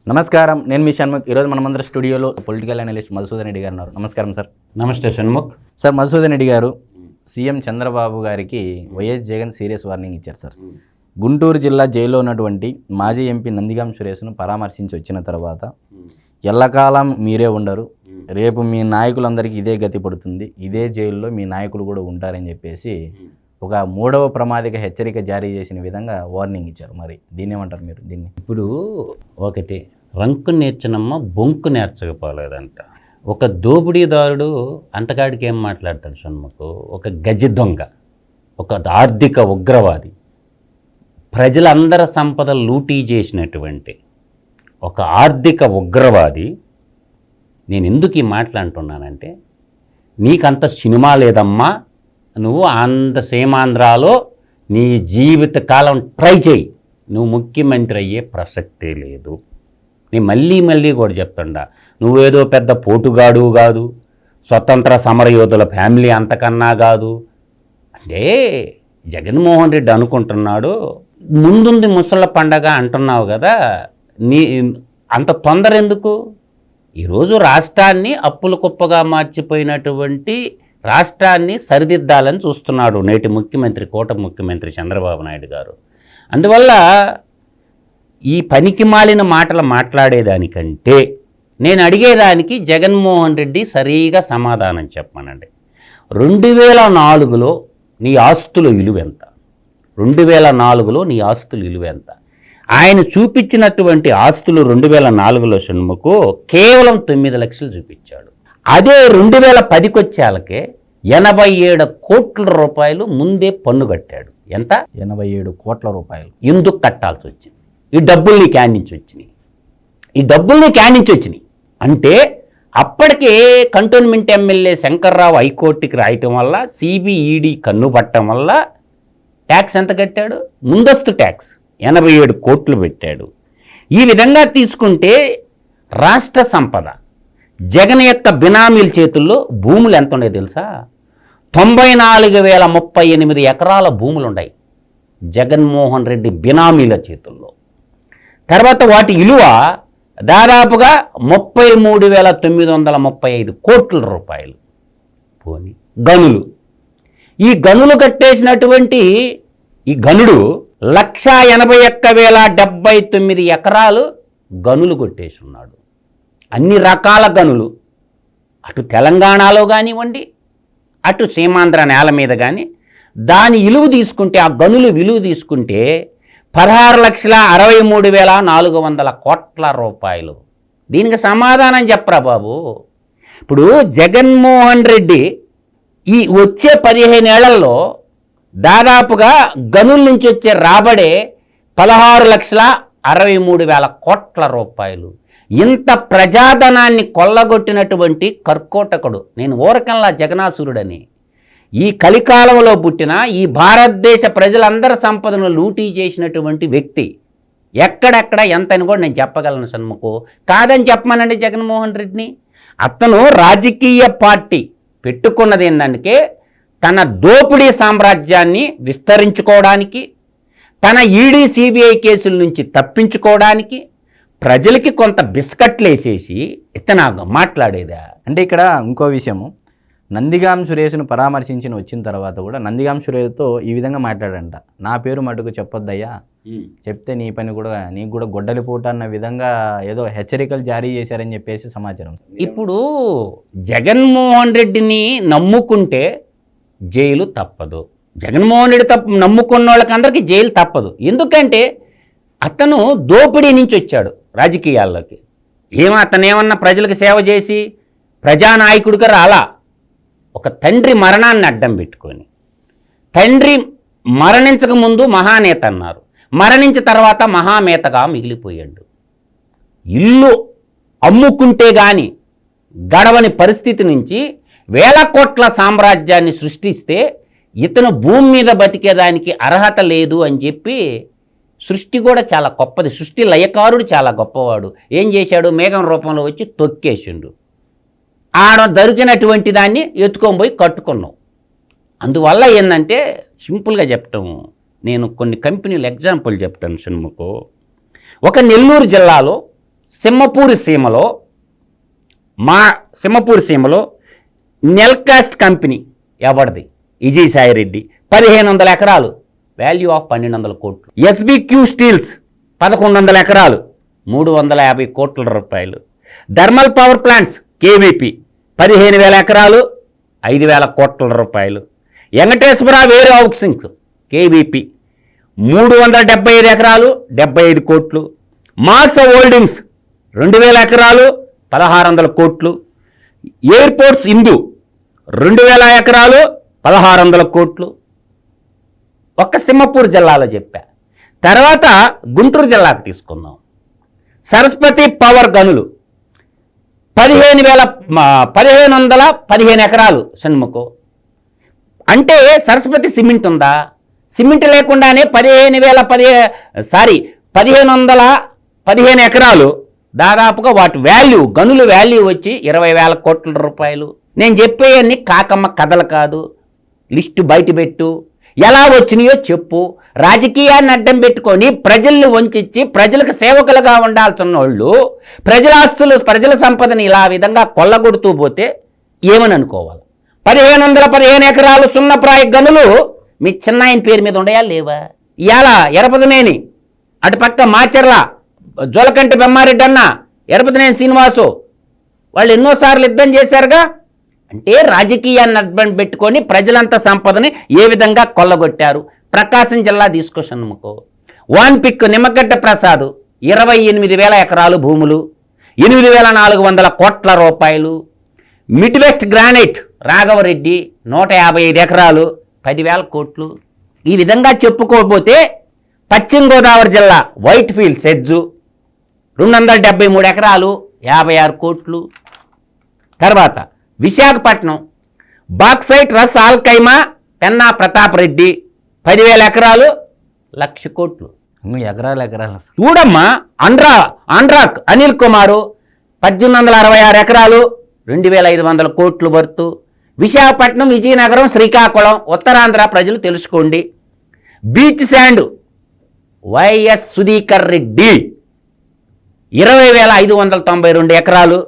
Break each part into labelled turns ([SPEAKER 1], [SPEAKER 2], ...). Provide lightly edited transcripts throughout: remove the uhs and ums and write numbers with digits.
[SPEAKER 1] నమస్కారం, నేను మీ షణ్ముఖ్. ఈరోజు మనమందరం స్టూడియోలో పొలిటికల్ అనలిస్ట్ మధుసూదన్ రెడ్డి గారు ఉన్నారు. నమస్కారం సార్.
[SPEAKER 2] నమస్తే షణ్ముఖ్.
[SPEAKER 1] సార్, మధుసూదన్ రెడ్డి గారు సీఎం చంద్రబాబు గారికి వైఎస్ జగన్ సీరియస్ వార్నింగ్ ఇచ్చారు సార్. గుంటూరు జిల్లా జైల్లో ఉన్నటువంటి మాజీ ఎంపీ నందిగాం సురేష్ను పరామర్శించి వచ్చిన తర్వాత ఎల్లకాలం మీరే ఉండరు, రేపు మీ నాయకులందరికీ ఇదే గతి పడుతుంది, ఇదే జైల్లో మీ నాయకులు కూడా ఉంటారని చెప్పేసి ఒక మూడవ ప్రమాదిక హెచ్చరిక జారీ చేసిన విధంగా వార్నింగ్ ఇచ్చారు. మరి దీన్ని ఏమంటారు మీరు? దీన్ని
[SPEAKER 2] ఇప్పుడు ఒకటి రంకు నేర్చనమ్మ బొంకు నేర్చకపోలేదంట. ఒక దోపిడీదారుడు అంతకాడికి ఏం మాట్లాడతాడు షణ్ముఖు? ఒక గజ దొంగ, ఒక ఆర్థిక ఉగ్రవాది, ప్రజలందరి సంపద లూటీ చేసినటువంటి ఒక ఆర్థిక ఉగ్రవాది. నేను ఎందుకు ఈ మాట్లాడుతున్నానంటే, నీకంత సినిమా లేదమ్మా, నువ్వు సీమాంధ్రాలో నీ జీవిత కాలం ట్రై చేయి, నువ్వు ముఖ్యమంత్రి అయ్యే ప్రసక్తే లేదు. నేను మళ్ళీ కూడా చెప్తుండా, నువ్వేదో పెద్ద పోటుగాడు కాదు, స్వతంత్ర సమరయోధుల ఫ్యామిలీ అంతకన్నా కాదు. అంటే జగన్మోహన్ రెడ్డి అనుకుంటున్నాడు ముందుంది ముసళ్ళ పండగ అంటున్నావు కదా, నీ అంత తొందర ఎందుకు? ఈరోజు రాష్ట్రాన్ని అప్పుల కుప్పగా మార్చిపోయినటువంటి రాష్ట్రాన్ని సరిదిద్దాలని చూస్తున్నాడు నేటి ముఖ్యమంత్రి, కూటమి ముఖ్యమంత్రి చంద్రబాబు నాయుడు గారు. అందువల్ల ఈ పనికి మాలిన మాటలు మాట్లాడేదానికంటే నేను అడిగేదానికి జగన్మోహన్ రెడ్డి సరిగా సమాధానం చెప్పమనండి. 2004లో నీ ఆస్తుల విలువ ఎంత? 2004లో నీ ఆస్తుల విలువ ఎంత? ఆయన చూపించినటువంటి ఆస్తులు 2004లో షణ్ముఖు కేవలం 9 లక్షలు చూపించాడు. అదే 2010కి వచ్చేళ్ళకే 87 కోట్ల రూపాయలు ముందే పన్ను కట్టాడు. ఎంత?
[SPEAKER 1] 87 కోట్ల రూపాయలు.
[SPEAKER 2] ఎందుకు కట్టాల్సి వచ్చింది? ఈ డబ్బులు నీకు యాడ్ నుంచి వచ్చినాయి. అంటే అప్పటికే కంటోన్మెంట్ ఎమ్మెల్యే శంకర్రావు హైకోర్టుకి రాయటం వల్ల, సిబిఈడి కన్ను పట్టడం వల్ల ట్యాక్స్ ఎంత కట్టాడు? ముందస్తు ట్యాక్స్ 87 కోట్లు పెట్టాడు. ఈ విధంగా తీసుకుంటే రాష్ట్ర సంపద జగన్ యొక్క బినామీల చేతుల్లో భూములు ఎంత ఉన్నాయి తెలుసా? 94,038 ఎకరాల భూములు ఉన్నాయి జగన్మోహన్ రెడ్డి బినామీల చేతుల్లో. తర్వాత వాటి విలువ దాదాపుగా 33,935 కోట్ల రూపాయలు. పోనీ గనులు, ఈ గనులు కట్టేసినటువంటి ఈ గనుడు 181,079 ఎకరాలు గనులు కొట్టేసి ఉన్నాడు. అన్ని రకాల గనులు, అటు తెలంగాణలో కానివ్వండి, అటు సీమాంధ్ర నేల మీద కానీ, దాని విలువ తీసుకుంటే, ఆ గనులు విలువ తీసుకుంటే 16,63,400 కోట్ల రూపాయలు. దీనికి సమాధానం చెప్పరా బాబు? ఇప్పుడు జగన్మోహన్ రెడ్డి ఈ వచ్చే 15 ఏళ్లలో దాదాపుగా గనుల నుంచి వచ్చే రాబడే 16,63,000 కోట్ల రూపాయలు. ఇంత ప్రజాధనాన్ని కొల్లగొట్టినటువంటి కర్కోటకుడు, నేను ఊరకంలా జగనాసురుడని, ఈ కలికాలంలో పుట్టిన ఈ భారతదేశ ప్రజలందరి సంపదను లూటీ చేసినటువంటి వ్యక్తి ఎక్కడెక్కడ ఎంతని కూడా నేను చెప్పగలను షణ్ముఖు. కాదని చెప్పమనండి జగన్మోహన్ రెడ్డిని. అతను రాజకీయ పార్టీ పెట్టుకున్నది ఏంటంటే తన దోపిడీ సామ్రాజ్యాన్ని విస్తరించుకోవడానికి, తన ఈడీ సిబిఐ కేసుల నుంచి తప్పించుకోవడానికి, ప్రజలకి కొంత బిస్కట్లు వేసేసి ఇతను మాట్లాడేదా?
[SPEAKER 1] అంటే ఇక్కడ ఇంకో విషయము, నందిగాం సురేష్ను పరామర్శించిన వచ్చిన తర్వాత కూడా నందిగాం సురేష్తో ఈ విధంగా మాట్లాడంట, నా పేరు మటుకు చెప్పొద్దయ్యా, చెప్తే నీ పని కూడా నీకు కూడా గొడ్డలిపోట అన్న విధంగా ఏదో హెచ్చరికలు జారీ చేశారని చెప్పేసి సమాచారం.
[SPEAKER 2] ఇప్పుడు జగన్మోహన్ రెడ్డిని నమ్ముకుంటే జైలు తప్పదు. జగన్మోహన్ రెడ్డి నమ్ముకున్న వాళ్ళకందరికీ జైలు తప్పదు. ఎందుకంటే అతను దోపిడీ నుంచి వచ్చాడు రాజకీయాల్లోకి. అతనేమన్నా ప్రజలకు సేవ చేసి ప్రజానాయకుడిగా రాలా. ఒక తండ్రి మరణాన్ని అడ్డం పెట్టుకొని, తండ్రి మరణించక ముందు మహానేత అన్నారు, మరణించిన తర్వాత మహామేతగా మిగిలిపోయాడు. ఇల్లు అమ్ముకుంటే కానీ గడవని పరిస్థితి నుంచి వేల కోట్ల సామ్రాజ్యాన్ని సృష్టిస్తే ఇతను భూమి మీద బతికేదానికి అర్హత లేదు అని చెప్పి, సృష్టి కూడా చాలా గొప్పది, సృష్టి లయకారుడు చాలా గొప్పవాడు. ఏం చేశాడు? మేఘం రూపంలో వచ్చి తొక్కేసిండు. ఆడ దొరికినటువంటి దాన్ని ఎత్తుకొని పోయి కట్టుకున్నాం. అందువల్ల ఏంటంటే సింపుల్గా చెప్తాము, నేను కొన్ని కంపెనీలు ఎగ్జాంపుల్ చెప్తాను షణ్ముఖు. ఒక నెల్లూరు జిల్లాలో సింహపూరి సీమలో నెల్కాస్ట్ కంపెనీ ఎవరిది? విజయసాయిరెడ్డి 1500 ఎకరాలు, వాల్యూ ఆఫ్ 1200 కోట్లు. ఎస్బిక్యూ స్టీల్స్ 1100 ఎకరాలు, 350 కోట్ల రూపాయలు. థర్మల్ పవర్ ప్లాంట్స్ కేవీపీ 15,000 ఎకరాలు, 5,000 కోట్ల రూపాయలు. వెంకటేశ్వర వేరు హౌసింగ్స్ కేవీపీ 375 ఎకరాలు, 75 కోట్లు. మాస్ హోల్డింగ్స్ 2,000 ఎకరాలు, 1,600 కోట్లు. ఎయిర్పోర్ట్స్ ఇందు 2,000 ఎకరాలు, 1,600 కోట్లు. ఒక్క సింహపూర్ జిల్లాలో చెప్పా. తర్వాత గుంటూరు జిల్లాకు తీసుకుందాం. సరస్వతి పవర్ గనులు 1,515 ఎకరాలు షణ్ముఖం. అంటే సరస్వతి సిమెంట్ ఉందా? సిమెంట్ లేకుండానే 1,515 ఎకరాలు, దాదాపుగా వాటి వాల్యూ, గనుల వాల్యూ వచ్చి 20,000 కోట్ల రూపాయలు. నేను చెప్పేవన్నీ కాకమ్మ కథలు కాదు, లిస్టు బయట పెట్టు, ఎలా వచ్చినాయో చెప్పు. రాజకీయాన్ని అడ్డం పెట్టుకొని ప్రజల్ని వంచి ప్రజలకు సేవకులుగా ఉండాల్సిన వాళ్ళు ప్రజల ఆస్తులు, ప్రజల సంపదని ఇలా విధంగా కొల్లగొడుతూ పోతే ఏమని అనుకోవాలి? 1,515 ఎకరాలు సున్నప్రాయ గనులు మీ చిన్నాయన పేరు మీద ఉండయా లేవా? ఇవాళ ఎరపతినేని, అటుపక్క మాచర్ల జోలకంటి బెమ్మారెడ్డి అన్న, ఎరపతినేని శ్రీనివాసు వాళ్ళు ఎన్నోసార్లు యుద్ధం చేశారుగా. అంటే రాజకీయాన్ని అడ్డం పెట్టుకొని ప్రజలంతా సంపదని ఏ విధంగా కొల్లగొట్టారు. ప్రకాశం జిల్లా తీసుకొచ్చానుకో, వాన్ పిక్ నిమ్మగడ్డ ప్రసాద్ 28,000 ఎకరాలు భూములు, 8,400 కోట్ల రూపాయలు. మిడ్ వెస్ట్ గ్రానైట్ రాఘవరెడ్డి 155 ఎకరాలు, 10,000 కోట్లు. ఈ విధంగా చెప్పుకోకపోతే పశ్చిమ గోదావరి జిల్లా వైట్ ఫీల్డ్ సెడ్జు 273 ఎకరాలు, 56 కోట్లు. తర్వాత విశాఖపట్నం బాక్సైట్ రస్ ఆల్కైమా పెన్నా ప్రతాప్ రెడ్డి 10,000 ఎకరాలు, 1,00,000 కోట్లు.
[SPEAKER 1] ఎకరాలు
[SPEAKER 2] చూడమ్మా. ఆండ్రాక్ అనిల్ కుమారు 1,866 ఎకరాలు, 2,500 కోట్లు వర్తు. విశాఖపట్నం, విజయనగరం, శ్రీకాకుళం, ఉత్తరాంధ్ర ప్రజలు తెలుసుకోండి. Beach sand YS Sudhikar Reddy 20,592 ఎకరాలు,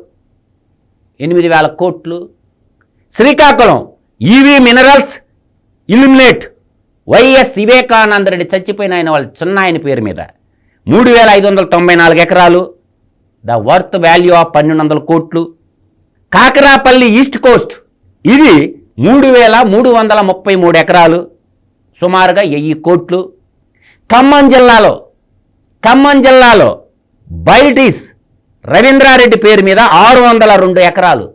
[SPEAKER 2] 8,000 కోట్లు. Srikakulam EV minerals illuminate YS Vivekananda Reddy చచ్చిపోయిన ఆయన వాళ్ళ చిన్నాయన పేరు మీద 3,594 ఎకరాలు, ద వర్త్ వాల్యూ ఆఫ్ 1,200 కోట్లు. కాకరాపల్లి ఈస్ట్ కోస్ట్ ఇది 3,333 ఎకరాలు, సుమారుగా 1,000 కోట్లు. ఖమ్మం జిల్లాలో బైల్టీస్ రవీంద్రారెడ్డి పేరు మీద 602 ఎకరాలు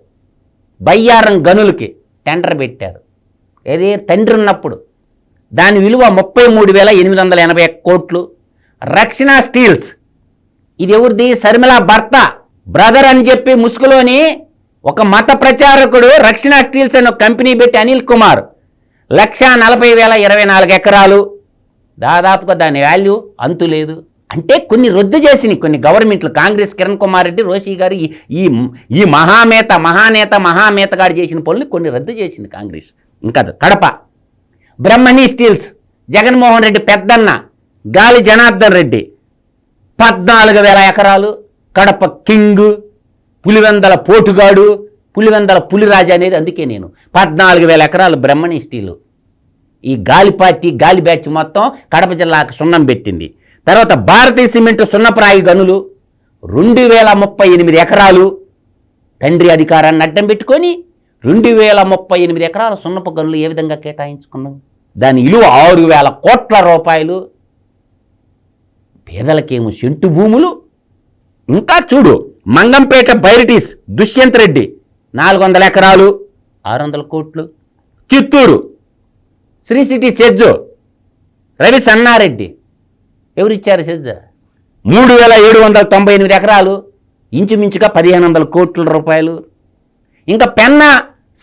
[SPEAKER 2] బయ్యారం గనులకి టెండర్ పెట్టారు. ఏది తండ్రి ఉన్నప్పుడు. దాని విలువ 33,880 కోట్లు. రక్షణ స్టీల్స్ ఇది ఎవరిది? శర్మిల భర్త బ్రదర్ అని చెప్పి ముసుగులోని ఒక మత ప్రచారకుడు రక్షణ స్టీల్స్ అని ఒక కంపెనీ పెట్టి అనిల్ కుమార్ 1,40,024 ఎకరాలు, దాదాపుగా దాని వాల్యూ అంతు లేదు. అంటే కొన్ని రద్దు చేసినాయి కొన్ని గవర్నమెంట్లు. కాంగ్రెస్ కిరణ్ కుమార్ రెడ్డి, రోషి గారు ఈ మహానేత గారు చేసిన పనులు కొన్ని రద్దు చేసింది కాంగ్రెస్. ఇంకా కడప బ్రహ్మణి స్టీల్స్ జగన్మోహన్ రెడ్డి పెద్దన్న గాలి జనార్దన్ రెడ్డి 14,000 ఎకరాలు. కడప కింగ్, పులివెందల పోటుగాడు, పులివెందల పులిరాజు అనేది. అందుకే నేను 14,000 ఎకరాలు బ్రహ్మణి స్టీలు. ఈ గాలి పార్టీ, గాలి బ్యాచ్ మొత్తం కడప జిల్లాకు సున్నం పెట్టింది. తర్వాత భారతీయ సిమెంట్ సున్నప్రాయి గనులు 2,038 ఎకరాలు. తండ్రి అధికారాన్ని అడ్డం పెట్టుకొని 2,038 ఎకరాల సున్నపు గనులు ఏ విధంగా కేటాయించుకున్నాం? దాని విలువ 6,000 కోట్ల రూపాయలు. పేదలకేమో సెంటు భూములు. ఇంకా చూడు, మంగంపేట బైరిటీస్ దుష్యంత్ రెడ్డి 400 ఎకరాలు, 600 కోట్లు. చిత్తూరు శ్రీ సిటీ సెజ్జు రవి సన్నారెడ్డి ఎవరిచ్చారు సెజ్జ 3,798 ఎకరాలు, ఇంచుమించుగా 1,500 కోట్ల రూపాయలు. ఇంకా పెన్నా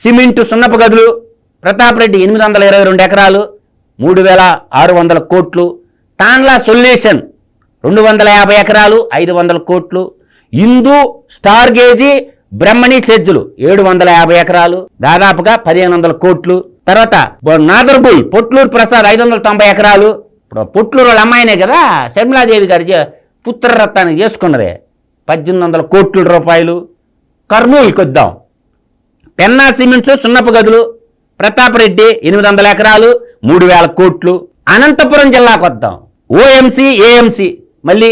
[SPEAKER 2] సిమెంటు సున్నపు గదులు ప్రతాప్ రెడ్డి 822 ఎకరాలు, 3,600 కోట్లు. తాన్లా సొల్యూషన్ 250 ఎకరాలు, 500 కోట్లు. ఇందు స్టార్ గేజీ బ్రహ్మణి సెజ్జులు 750 ఎకరాలు, దాదాపుగా 1,500 కోట్లు. తర్వాత నాదర్బుల్ పొట్లూరు ప్రసాద్ 590 ఎకరాలు. ఇప్పుడు పొట్లూరు వాళ్ళ అమ్మాయినే కదా శర్మిలాదేవి గారి పుత్రరత్నాన్ని చేసుకున్నదే. 1800 కోట్ల రూపాయలు. కర్నూలుకి వద్దాం. పెన్నా సిమెంట్స్ సున్నపు గదులు ప్రతాపరెడ్డి 800 ఎకరాలు 3000 కోట్లు. అనంతపురం జిల్లాకు వద్దాం. ఓఎంసీ ఏఎంసీ మళ్ళీ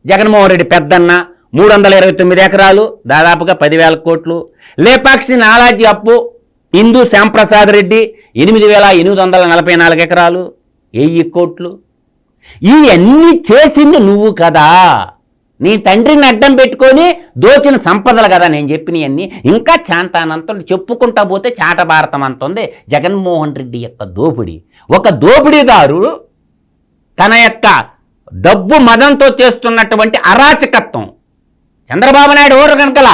[SPEAKER 2] జగన్మోహన్ రెడ్డి పెద్దన్న 329 ఎకరాలు దాదాపుగా 10,000 కోట్లు. లేపాక్షి నాలాజీ అప్పు హిందూ శ్యాంప్రసాద్ రెడ్డి 8,844 ఎకరాలు 1000 కోట్లు. ఇవన్నీ చేసింది నువ్వు కదా, నీ తండ్రిని అడ్డం పెట్టుకొని దోచిన సంపదలు కదా నేను చెప్పినవన్నీ. ఇంకా చాంతానంత చెప్పుకుంటా పోతే చాట భారతం అంటుంది జగన్మోహన్ రెడ్డి యొక్క దోపిడీ. ఒక దోపిడీదారు తన యొక్క డబ్బు మదంతో చేస్తున్నటువంటి అరాచకత్వం. చంద్రబాబు నాయుడు ఓరు కనుకల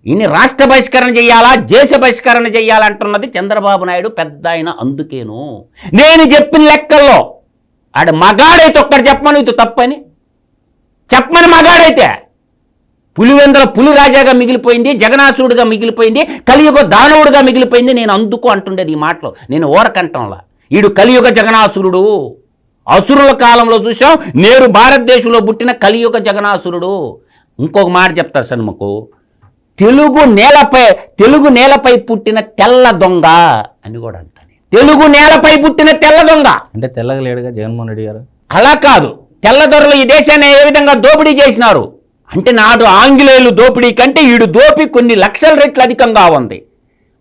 [SPEAKER 2] ఇన్ని రాష్ట్ర బహిష్కరణ చెయ్యాలా, దేశ బహిష్కరణ చెయ్యాలంటున్నది చంద్రబాబు నాయుడు పెద్ద ఆయన. అందుకేను నేను చెప్పిన లెక్కల్లో ఆడు మగాడైతే ఒక్కడు చెప్పమని ఇది తప్పని చెప్పమని. మగాడైతే పులివెందుల పులి రాజాగా మిగిలిపోయింది, జగనాసురుడిగా మిగిలిపోయింది, కలియుగ దానవుడిగా మిగిలిపోయింది. నేను అందుకు అంటుండేది ఈ మాటలో, నేను ఓరకంటంలా. ఈడు కలియుగ జగనాసురుడు. అసురుల కాలంలో చూసాం, నేరు భారతదేశంలో పుట్టిన కలియుగ జగనాసురుడు. ఇంకొక మాట చెప్తారు సన్ముకు, తెలుగు నేలపై పుట్టిన తెల్ల దొంగ అని కూడా అంటాను. తెలుగు నేలపై పుట్టిన తెల్ల దొంగ
[SPEAKER 1] అంటే తెల్లగా లేడుగా జగన్మోహన్ రెడ్డి గారు.
[SPEAKER 2] అలా కాదు, తెల్లదొరలు ఈ దేశాన్ని ఏ విధంగా దోపిడీ చేసినారు అంటే నాడు ఆంగ్లేయులు దోపిడీ కంటే ఈడు దోపి కొన్ని లక్షల రెట్లు అధికంగా ఉంది.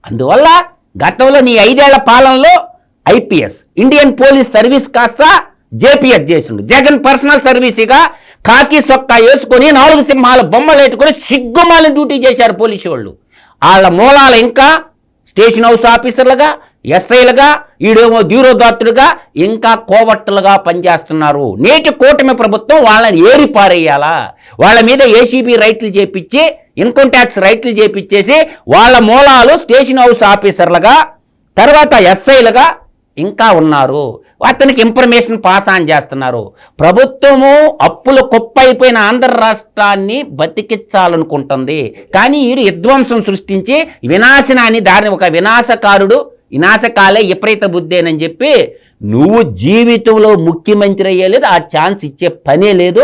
[SPEAKER 2] అందువల్ల గతంలో నీ 5 ఏళ్ల పాలనలో ఐపీఎస్ ఇండియన్ పోలీస్ సర్వీస్ కాస్త జేపీఎస్ చేసిండు. జగన్ పర్సనల్ సర్వీస్గా కాకి సొక్కా వేసుకొని 4 సింహాల బొమ్మలు పెట్టుకొని సిగ్గుమాలి డ్యూటీ చేశారు పోలీసు వాళ్ళు. వాళ్ళ మూలాలు ఇంకా స్టేషన్ హౌస్ ఆఫీసర్లుగా, ఎస్ఐలుగా, ఈడేమో ధీరోదాత్తులుగా, ఇంకా కోవట్టులుగా పనిచేస్తున్నారు. నేటి కూటమి ప్రభుత్వం వాళ్ళని ఏరిపారేయాలా, వాళ్ళ మీద ఏసీబీ రైట్లు చేపించి, ఇన్కమ్ ట్యాక్స్ రైట్లు చేపించేసి వాళ్ళ మూలాలు స్టేషన్ హౌస్ ఆఫీసర్లుగా, తర్వాత ఎస్ఐలుగా ఇంకా ఉన్నారు. అతనికి ఇన్ఫర్మేషన్ పాస్ ఆన్ చేస్తున్నారు. ప్రభుత్వము అప్పుల కుప్ప అయిపోయిన ఆంధ్ర రాష్ట్రాన్ని బతికించాలనుకుంటుంది. కానీ ఈడు విధ్వంసం సృష్టించి వినాశనాన్ని దారిని ఒక వినాశకారుడు, వినాశకాలే విపరీత బుద్ధేనని చెప్పి నువ్వు జీవితంలో ముఖ్యమంత్రి అయ్యేలేదు, ఆ ఛాన్స్ ఇచ్చే పనే లేదు.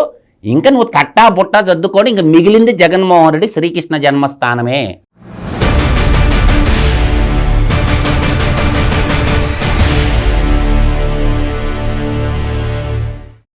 [SPEAKER 2] ఇంకా నువ్వు తట్టా బుట్టా చదువుకోవడం, ఇంకా మిగిలింది జగన్మోహన్ రెడ్డి శ్రీకృష్ణ జన్మస్థానమే.